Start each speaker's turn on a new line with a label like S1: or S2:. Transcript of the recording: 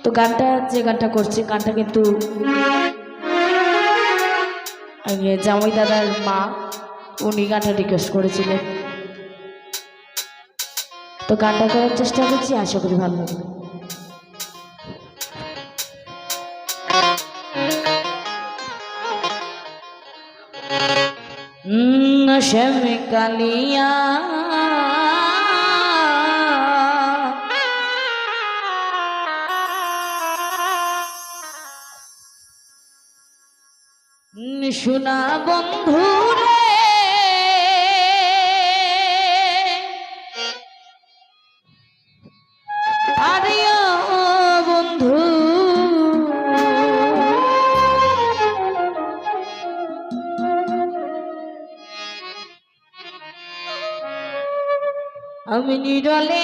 S1: তো গানটা যে গানটা করছি গানটা কিন্তু জামাই দাদার মা উনি গানটা রিকোয়েস্ট করেছিলেন। তো গানটা করার চেষ্টা করছি, আশা করি ভালো লাগবে। শ্যামে কালিয়া শোনা বন্ধু রে, আরে ও বন্ধু আমি নিরলে